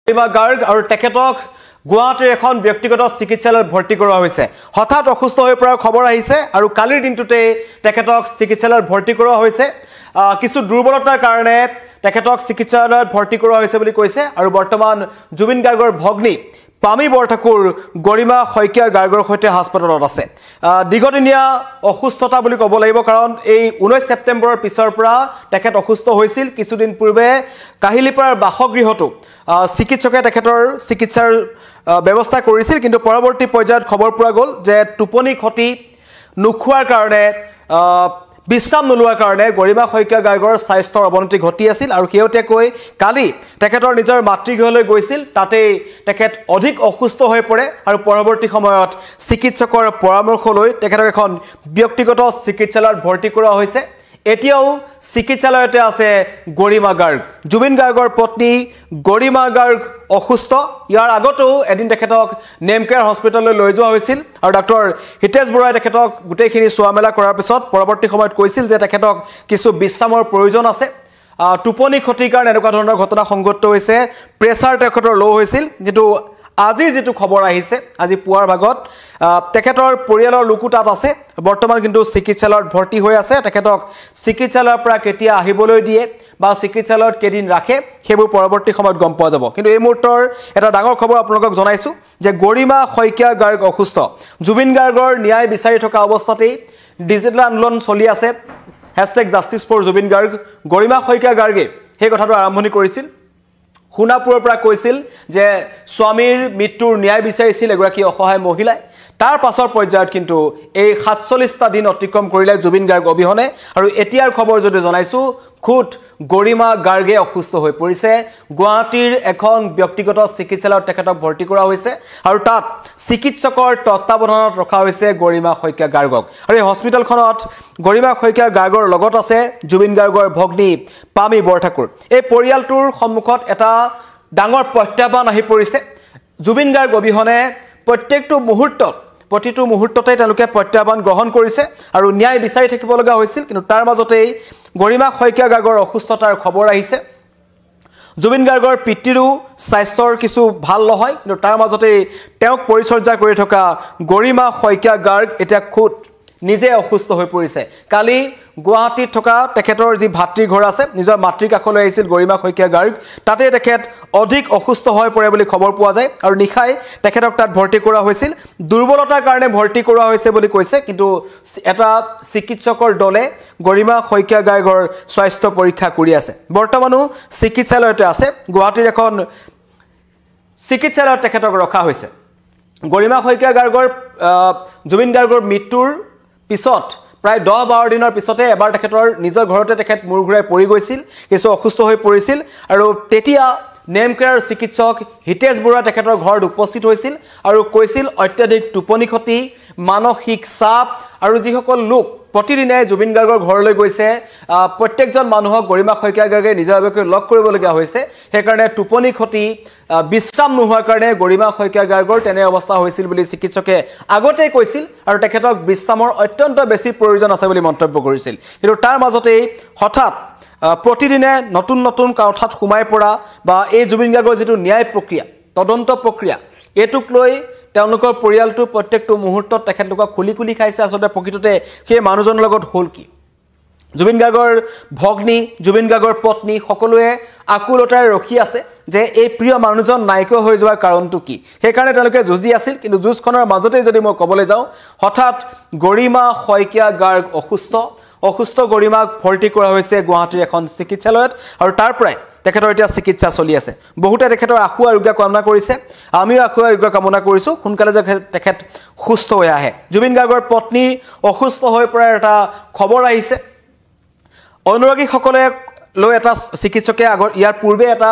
গৰিমা গাৰ্গ আৰু তেখেতক গুৱাহাটীৰ এখন ব্যক্তিগত চিকিৎসালয়ত ভৰ্তি কৰা হৈছে হঠাৎ অসুস্থ হৈ পৰাৰ খবৰ আহিছে আৰু কালিৰ দিনটোতে তেখেতক চিকিৎসালয়ত ভৰ্তি কৰা হৈছে কিছু দুৰ্বলতাৰ কাৰণে তেখেতক চিকিৎসালয়ত ভৰ্তি কৰা হৈছে বুলি কৈছে আৰু বৰ্তমান জুবিন গাৰ্গৰ ভগ্নী পামি বৰঠাকুৰ গৰিমা শইকীয়া গাৰ্গৰ সৈতে হাস্পতালত আছে দীৰ্ঘদিনীয়া অসুস্থতা বুলি ক'ব লাগিব কাৰণ এই 19 ছেপ্টেম্বৰৰ পিছৰ পৰা তেখেত অসুস্থ হৈছিল কিছুদিন পূৰ্বে কাহিলিপাৰাৰ বাসগৃহটো চিকিৎসকে তেখেতৰ চিকিৎসাৰ ব্যৱস্থা কৰিছিল কিন্তু পৰৱৰ্তী পৰ্যায়ত খবৰ পোৱা গ'ল যে টোপনি ক্ষতি নোখোৱাৰ কাৰণে বিশ্ৰাম নোলোৱাৰ কাৰণে গৰিমা শইকীয়া গাৰ্গৰ স্বাস্থ্যৰ অৱনতি ঘটি আছিল আৰু শেহতীয়াকৈ কালি তেখেতৰ নিজৰ মাতৃগৃহলৈ গৈছিল তাতে তেখেত অধিক অসুস্থ হৈ পৰে আৰু পৰৱৰ্তী সময়ত চিকিৎসকৰ পৰামৰ্শ লৈ তেখেতক এখন ব্যক্তিগত চিকিৎসালয়ত ভৰ্তি কৰা হৈছে এতিয়াও চিকিৎসালয়তে আছে গৰিমা গাৰ্গ জুবিন গাৰ্গৰ পত্নী গৰিমা গাৰ্গ অসুস্থ ইয়াৰ আগতেও এদিন তেখেতক নেমকেয়াৰ হস্পিটাললৈ লৈ যোৱা হৈছিল আৰু ডক্টৰ হিতেশ বৰাই তেখেতক গোটেইখিনি চোৱা মেলা কৰাৰ পিছত পৰৱৰ্তী সময়ত কৈছিল যে তেখেতক কিছু বিশ্ৰামৰ প্ৰয়োজন আছে টোপনি ক্ষতিৰ কাৰণে এনেকুৱা ধৰণৰ ঘটনা সংঘটিত হৈছে প্ৰেছাৰ তেখেতৰ ল' হৈছিল কিন্তু আজিৰ যেটো খবৰ আহিছে আজি পুৱাৰ ভাগত তেখেতৰ পৰিয়ালৰ লোকো তাত আছে বৰ্তমান কিন্তু চিকিৎসালয়ত ভৰ্তি হৈ আছে তেখেতক চিকিৎসালয়ৰ পৰা কেতিয়া আহিবলৈ দিয়ে বা চিকিৎসালয়ত কেদিন ৰাখে হেবু পৰৱৰ্তী সময়ত গম পোৱা যাব কিন্তু এই মুহূৰ্তৰ এটা ডাঙৰ খবৰ আপোনালোকক জনাইছো যে গৰিমা শইকীয়া গাৰ্গ অসুস্থ জুবিন গাৰ্গৰ ন্যায় বিচাৰি থকা অৱস্থাতেই ডিজিটেল আন্দোলন চলি আছে #justice4Jubin Garg গৰিমা শইকীয়া গাৰ্গে সেই কথাটো আৰম্ভণি কৰিছিল খুনাপুৰৰ পৰা কৈছিল যে স্বামীৰ মৃত্যুৰ ন্যায় বিচাৰিছিল এগৰাকী অসহায় মহিলাই তাৰ পাছৰ পৰ্যায়ত কিন্তু এই 47টা দিন অতিক্ৰম কৰিলে জুবিন গাৰ্গ অবিহনে আৰু এতিয়াৰ খবৰ যদি জনাইছো খুদ গৰিমা গাৰ্গে অসুস্থ হৈ পৰিছে গুৱাহাটীৰ এখন ব্যক্তিগত চিকিৎসালয়ত তেখেতক ভৰ্তি কৰা হৈছে আৰু তাত চিকিৎসকৰ তত্ত্বাৱধানত ৰখা হৈছে গৰিমা শইকীয়া গাৰ্গক আৰু এই হস্পিটেলখনত গৰিমা শইকীয়া গাৰ্গৰ লগত আছে জুবিন গাৰ্গৰ ভগ্নী পামি বৰঠাকুৰ এই পৰিয়ালটোৰ সন্মুখত এটা ডাঙৰ প্ৰত্যাহ্বান আহি পৰিছে জুবিন গাৰ্গ অবিহনে প্ৰত্যেকটো মুহূৰ্তত প্ৰতিটো মুহূৰ্ততে তেওঁলোকে প্ৰত্যাহ্বান গ্ৰহণ কৰিছে আৰু ন্যায় বিচাৰি থাকিব লগা হৈছিল কিন্তু তাৰ মাজতেই গৰিমা শইকীয়া গাৰ্গৰ অসুস্থতাৰ খবৰ আহিছে জুবিন গাৰ্গৰ পিতৃৰো স্বাস্থ্যৰ কিছু ভাল নহয় কিন্তু তাৰ মাজতেই তেওঁক পৰিচৰ্যা কৰি থকা গৰিমা শইকীয়া গাৰ্গ এতিয়া খুদ নিজে অসুস্থ হৈ পৰিছে কালি গুৱাহাটীত থকা তেখেতৰ যি ভাতৃ ঘৰ আছে নিজৰ মাতৃৰ কাষলৈ আহিছিল গৰিমা শইকীয়া গাৰ্গ তাতে তেখেত অধিক অসুস্থ হৈ পৰে বুলি খবৰ পোৱা যায় আৰু নিখাই তেখেতক তাত ভৰ্তি কৰা হৈছিল দুৰ্বলতাৰ কাৰণে ভৰ্তি কৰা হৈছে বুলি কৈছে কিন্তু এটা চিকিৎসকৰ দলে গৰিমা শইকীয়া গাৰ্গৰ স্বাস্থ্য পৰীক্ষা কৰি আছে বৰ্তমানো চিকিৎসালয়তে আছে গুৱাহাটীৰ এখন চিকিৎসালয়ত তেখেতক ৰখা হৈছে গৰিমা শইকীয়া গাৰ্গৰ জুবিন গাৰ্গৰ মৃত্যুৰ পিছত প্ৰায় 10-12 দিনৰ পিছতে এবাৰ তেখেতৰ নিজৰ ঘৰতে তেখেত মূৰ ঘূৰাই পৰি গৈছিল কিছু অসুস্থ হৈ পৰিছিল আৰু তেতিয়া নেমকেয়াৰ চিকিৎসক হিতেশ বৰা তেখেতৰ ঘৰত উপস্থিত হৈছিল আৰু কৈছিল অত্যাধিক টোপনি ক্ষতি মানসিক চাপ আৰু যিসকল লোক প্ৰতিদিনে জুবিন গাৰ্গৰ ঘৰলৈ গৈছে প্ৰত্যেকজন মানুহক গৰিমা শইকীয়া গাৰ্গে নিজাবকৈ লগ কৰিবলগীয়া হৈছে সেইকাৰণে টোপনি ক্ষতি বিশ্ৰাম নোহোৱাৰ কাৰণে গৰিমা শইকীয়া গাৰ্গৰ তেনে অৱস্থা হৈছিল বুলি চিকিৎসকে আগতেই কৈছিল আৰু তেখেতক বিশ্ৰামৰ অত্যন্ত বেছি প্ৰয়োজন আছে বুলি মন্তব্য কৰিছিল কিন্তু তাৰ মাজতেই হঠাৎ প্ৰতিদিনে নতুন নতুন কথাত সোমাই পৰা বা এই জুবিন গাৰ্গৰ যেটো ন্যায় প্ৰক্ৰিয়া তদন্ত প্ৰক্ৰিয়া এটুক লৈ তেওঁলোকৰ পৰিয়ালটো প্ৰত্যেকটো মুহূৰ্তত তেখেতলোকক খুলি খাইছে আসলে প্ৰকৃততে সেই মানুহজনৰ লগত হল কি জুবিন গাৰ্গৰ ভগ্নী জুবিন গাৰ্গৰ পত্নী সকলোৱে আকুলতাৰে ৰখি আছে যে এই প্ৰিয় মানুহজন নাইক হৈ যোৱাৰ কাৰণটো কি সেই কাৰণে তেওঁলোকে যুঁজি আছিল কিন্তু যুঁজখনৰ মাজতে যদি মই ক'বলৈ যাওঁ হঠাৎ গৰিমা শইকীয়া গাৰ্গ অসুস্থ গৰিমাক ভৰ্তি কৰা হৈছে গুৱাহাটীৰ এখন চিকিৎসালয়ত আৰু তাৰ পৰাই তেখেতৰ এতিয়া চিকিৎসা চলি আছে বহুতে তেখেতৰ আশু আৰোগ্য কামনা কৰিছে আমিও আশু আৰোগ্য কামনা কৰিছো সোনকালে যে তেখেত সুস্থ হৈ আহে জুবিন গাৰ্গৰ পত্নী অসুস্থ হৈ পৰাৰ এটা খবৰ আহিছে অনুৰাগী সকলে লৈ এটা চিকিৎসকে আগৰ ইয়াৰ পূৰ্বে এটা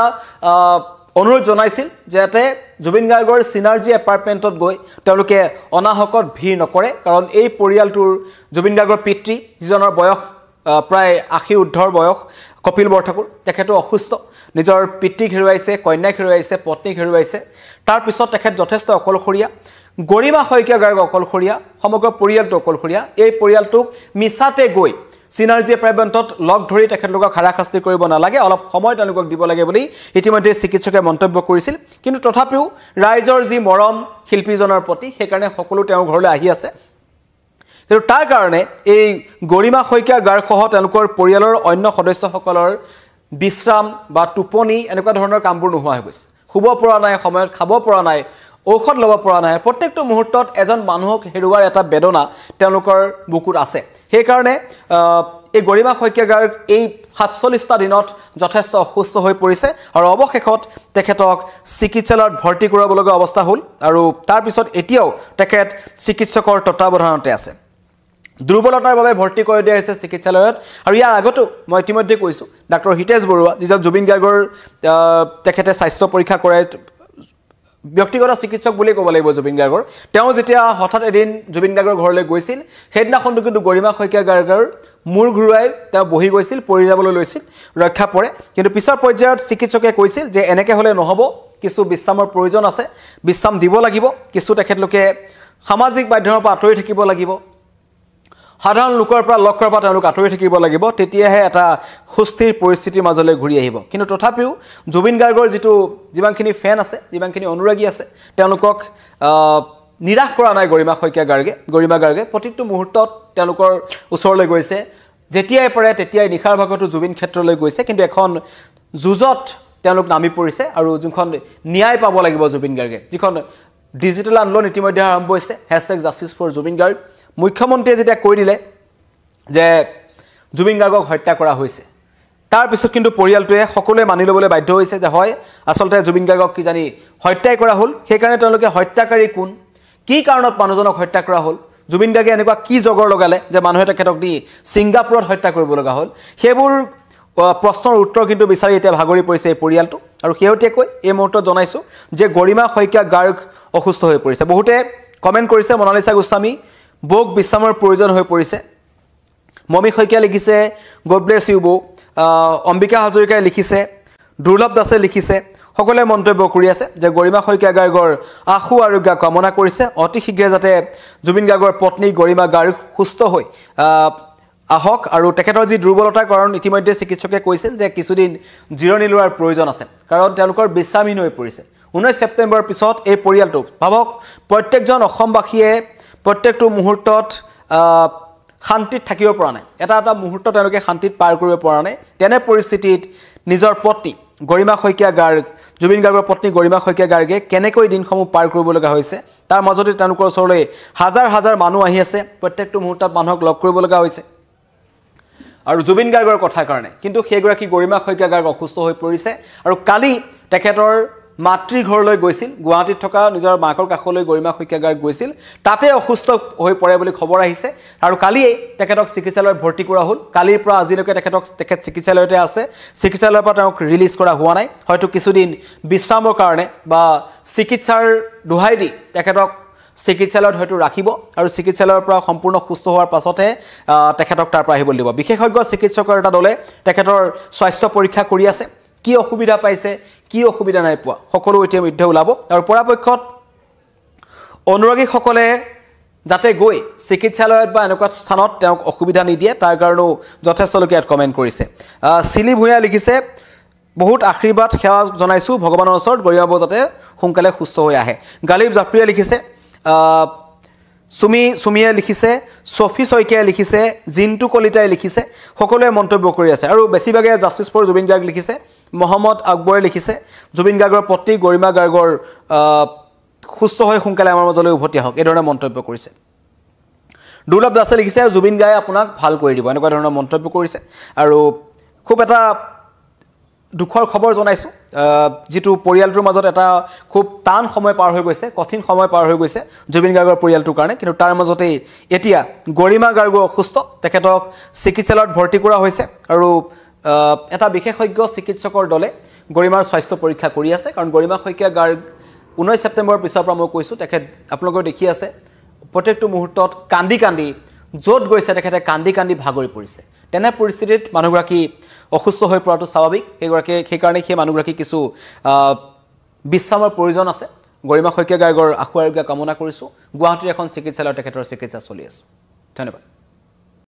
অনুৰোধ জনাইছিল যাতে জুবিন গাৰ্গৰ সিনাৰ্জি এপাৰ্টমেণ্টত গৈ তেওঁলোকে অনাহকত ভিৰ নকৰে কাৰণ এই পৰিয়ালটোৰ জুবিন গাৰ্গৰ পিতৃ যিজনৰ বয়স প্ৰায় 80 ঊৰ্ধৰ বয়স কপিল বৰঠাকুৰ তেখেতো অসুস্থ নিজৰ পিতৃক হেৰুৱাইছে কন্যাক হেৰুৱাইছে পত্নীক হেৰুৱাইছে তাৰ পিছত তেখেত যথেষ্ট অকলশৰীয়া গৰিমা শইকীয়া গাৰ্গ অকলশৰীয়া সমগ্ৰ পৰিয়ালটো অকলশৰীয়া এই পৰিয়ালটোক মিছাতে গৈ চিনাৰ্জিয়ে প্ৰায়বন্তত লগ ধৰি তেখেতলোকক হাৰাশাস্তি কৰিব নালাগে অলপ সময় তেওঁলোকক দিব লাগে বুলি ইতিমধ্যে চিকিৎসকে মন্তব্য কৰিছিল কিন্তু তথাপিও ৰাইজৰ যি মৰম শিল্পীজনৰ প্ৰতি সেইকাৰণে সকলো তেওঁৰ ঘৰলৈ আহি আছে কিন্তু তাৰ কাৰণে এই গৰিমা শইকীয়া গাৰ্গসহ তেওঁলোকৰ পৰিয়ালৰ অন্য সদস্যসকলৰ বিশ্ৰাম বা টোপনি এনেকুৱা ধৰণৰ কামবোৰ নোহোৱা হৈ গৈছে শুব পৰা নাই সময়ত খাব পৰা নাই ঔষধ ল'ব পৰা নাই প্ৰত্যেকটো মুহূৰ্তত এজন মানুহক হেৰুৱাৰ এটা বেদনা তেওঁলোকৰ বুকুত আছে সেইকাৰণে এই গৰিমা শইকীয়া গাৰ্গ এই ৪৭টা দিনত যথেষ্ট অসুস্থ হৈ পৰিছে আৰু অৱশেষত তেখেতক চিকিৎসালয়ত ভৰ্তি কৰাব লগা অৱস্থা হ'ল আৰু তাৰ পিছত এতিয়াও তেখেত চিকিৎসকৰ তত্ত্বাৱধানতে আছে দুৰ্বলতাৰ বাবে ভৰ্তি কৰি দিয়া হৈছে চিকিৎসালয়ত আৰু ইয়াৰ আগতো মই ইতিমধ্যে কৈছোঁ ডাক্তৰ হিতেশ বৰুৱা যিজন জুবিন গাৰ্গৰ তেখেতে স্বাস্থ্য পৰীক্ষা কৰাই ব্যক্তিগত চিকিৎসক বুলি ক'ব লাগিব জুবিন গাৰ্গৰ তেওঁ যেতিয়া হঠাৎ এদিন জুবিন গাৰ্গৰ ঘৰলৈ গৈছিল সেইদিনাখনটো কিন্তু গৰিমা শইকীয়া গাৰ্গৰ মূৰ ঘূৰাই তেওঁ বহি গৈছিল পৰি যাবলৈ লৈছিল ৰক্ষা পৰে কিন্তু পিছৰ পৰ্যায়ত চিকিৎসকে কৈছিল যে এনেকৈ হ'লে নহ'ব কিছু বিশ্ৰামৰ প্ৰয়োজন আছে বিশ্ৰাম দিব লাগিব কিছু তেখেতলোকে সামাজিক মাধ্যমৰ পৰা আঁতৰি থাকিব লাগিব সাধাৰণ লোকৰ পৰা লগ কৰাৰ পৰা তেওঁলোক আঁতৰি থাকিব লাগিব তেতিয়াহে এটা সুস্থিৰ পৰিস্থিতিৰ মাজলৈ ঘূৰি আহিব কিন্তু তথাপিও জুবিন গাৰ্গৰ যিমানখিনি ফেন আছে যিমানখিনি অনুৰাগী আছে তেওঁলোকক নিৰাশ কৰা নাই গৰিমা গাৰ্গে প্ৰতিটো মুহূৰ্তত তেওঁলোকৰ ওচৰলৈ গৈছে যেতিয়াই পাৰে তেতিয়াই নিশাৰ ভাগতো জুবিন ক্ষেত্ৰলৈ গৈছে কিন্তু এখন যুঁজত তেওঁলোক নামি পৰিছে আৰু যোনখন ন্যায় পাব লাগিব জুবিন গাৰ্গে যিখন ডিজিটেল আন্দোলন ইতিমধ্যে আৰম্ভ হৈছে #JusticeForJubin Garg মুখ্যমন্ত্ৰীয়ে যেতিয়া কৈ দিলে যে জুবিন গাৰ্গক হত্যা কৰা হৈছে তাৰ পিছত কিন্তু পৰিয়ালটোৱে সকলোৱে মানি ল'বলৈ বাধ্য হৈছে যে হয় আসলতে জুবিন গাৰ্গক কি জানি হত্যাই কৰা হ'ল সেইকাৰণে তেওঁলোকে হত্যাকাৰী কোন কি কাৰণত মানুহজনক হত্যা কৰা হ'ল জুবিন গাৰ্গে এনেকুৱা কি জগৰ লগালে যে মানুহে তেখেতক দি ছিংগাপুৰত হত্যা কৰিব লগা হ'ল সেইবোৰ প্ৰশ্নৰ উত্তৰ কিন্তু বিচাৰি এতিয়া ভাগৰি পৰিছে এই পৰিয়ালটো আৰু শেহতীয়াকৈ এই মুহূৰ্তত জনাইছোঁ যে গৰিমা শইকীয়া গাৰ্গ অসুস্থ হৈ পৰিছে বহুতে কমেণ্ট কৰিছে মনালিসা গোস্বামী বোক বিশ্ৰামৰ প্ৰয়োজন হৈ পৰিছে মমি শইকীয়া লিখিছে গড ব্লেছ ইউ বৌ অম্বিকা হাজৰিকাই লিখিছে দুৰ্লভ দাসে লিখিছে সকলোৱে মন্তব্য কৰি আছে যে গৰিমা শইকীয়া গাৰ্গৰ আশু আৰোগ্য কামনা কৰিছে অতি শীঘ্ৰে যাতে জুবিন গাৰ্গৰ পত্নী গৰিমা গাৰ্গ সুস্থ হৈ আহক আৰু তেখেতৰ যি দুৰ্বলতাৰ কাৰণ ইতিমধ্যে চিকিৎসকে কৈছিল যে কিছুদিন জিৰণি লোৱাৰ প্ৰয়োজন আছে কাৰণ তেওঁলোকৰ বিশ্ৰামহীন হৈ পৰিছে 19 ছেপ্টেম্বৰৰ পিছত এই পৰিয়ালটো ভাবক প্ৰত্যেকজন অসমবাসীয়ে প্ৰত্যেকটো মুহূৰ্তত শান্তিত থাকিব পৰা নাই এটা মুহূৰ্ত তেওঁলোকে শান্তিত পাৰ কৰিব পৰা নাই তেনে পৰিস্থিতিত নিজৰ পত্নী গৰিমা শইকীয়া গাৰ্গ জুবিন গাৰ্গৰ পত্নী গৰিমা শইকীয়া গাৰ্গে কেনেকৈ দিনসমূহ পাৰ কৰিব লগা হৈছে তাৰ মাজতে তেওঁলোকৰ ওচৰলৈ হাজাৰ হাজাৰ মানুহ আহি আছে প্ৰত্যেকটো মুহূৰ্তত মানুহক লগ কৰিব লগা হৈছে আৰু জুবিন গাৰ্গৰ কথাৰ কাৰণে কিন্তু সেইগৰাকী গৰিমা শইকীয়া গাৰ্গ অসুস্থ হৈ পৰিছে আৰু কালি তেখেতৰ মাতৃ ঘৰলৈ গৈছিল গুৱাহাটীত থকা নিজৰ মাকৰ কাষলৈ গৰিমা শইকীয়া গাৰ্গ গৈছিল তাতে অসুস্থ হৈ পৰে বুলি খবৰ আহিছে আৰু কালিয়ে তেখেতক চিকিৎসালয়ত ভৰ্তি কৰা হ'ল কালিৰ পৰা আজিলৈকে তেখেত চিকিৎসালয়তে আছে চিকিৎসালয়ৰ পৰা তেওঁক ৰিলিজ কৰা হোৱা নাই হয়তো কিছুদিন বিশ্ৰামৰ কাৰণে বা চিকিৎসাৰ দোহাই দি তেখেতক চিকিৎসালয়ত হয়তো ৰাখিব আৰু চিকিৎসালয়ৰ পৰা সম্পূৰ্ণ সুস্থ হোৱাৰ পাছতহে তেখেতক তাৰ পৰা আহিবলৈ দিব বিশেষজ্ঞ চিকিৎসকৰ এটা দলে তেখেতৰ স্বাস্থ্য পৰীক্ষা কৰি আছে কি অসুবিধা পাইছে কি অসুবিধা নাই পোৱা সকলো ইতিমধ্যে ওলাব আৰু পৰাপক্ষত অনুৰাগীসকলে যাতে গৈ চিকিৎসালয়ত বা এনেকুৱা স্থানত তেওঁক অসুবিধা নিদিয়ে তাৰ কাৰণেও যথেষ্ট লোকে ইয়াত কমেণ্ট কৰিছে চিলি ভূঞা লিখিছে বহুত আশীৰ্বাদ সেৱা জনাইছোঁ ভগৱানৰ ওচৰত গৰিমা বৌ যাতে সোনকালে সুস্থ হৈ আহে গালিব জাফৰিয়ে লিখিছে সুমিয়ে লিখিছে সফি শইকীয়াই লিখিছে জিন্তু কলিতাই লিখিছে সকলোৱে মন্তব্য কৰি আছে আৰু বেছিভাগে #JusticeForJubin Garg লিখিছে মহম্মদ আকবৰে লিখিছে জুবিন গাৰ্গৰ পত্নী গৰিমা গাৰ্গৰ সুস্থ হৈ সোনকালে আমাৰ মাজলৈ উভতি আহক এই ধৰণে মন্তব্য কৰিছে দুৰ্লভ দাসে লিখিছে জুবিন গাৰ্গে আপোনাক ভাল কৰি দিব এনেকুৱা ধৰণৰ মন্তব্য কৰিছে আৰু খুব এটা দুখৰ খবৰ জনাইছোঁ যেটো পৰিয়ালটোৰ মাজত এটা খুব টান সময় পাৰ হৈ গৈছে কঠিন সময় পাৰ হৈ গৈছে জুবিন গাৰ্গৰ পৰিয়ালটোৰ কাৰণে কিন্তু তাৰ মাজতে এতিয়া গৰিমা গাৰ্গ অসুস্থ তেখেতক চিকিৎসালয়ত ভৰ্তি কৰা হৈছে আৰু এটা বিশেষজ্ঞ চিকিৎসকৰ দলে গৰিমাৰ স্বাস্থ্য পৰীক্ষা কৰি আছে কাৰণ গৰিমা শইকীয়া গাৰ্গ 19 ছেপ্টেম্বৰৰ পিছৰ পৰা মই কৈছোঁ তেখেত আপোনালোকে দেখি আছে প্ৰত্যেকটো মুহূৰ্তত কান্দি কান্দি য'ত গৈছে তেখেতে কান্দি কান্দি ভাগৰি পৰিছে তেনে পৰিস্থিতিত মানুহগৰাকী অসুস্থ হৈ পৰাটো স্বাভাৱিক সেইকাৰণে সেই মানুহগৰাকী কিছু বিশ্ৰামৰ প্ৰয়োজন আছে গৰিমা শইকীয়া গাৰ্গৰ আশু আৰোগ্য কামনা কৰিছোঁ গুৱাহাটীৰ এখন চিকিৎসালয়ত তেখেতৰ চিকিৎসা চলি আছে ধন্যবাদ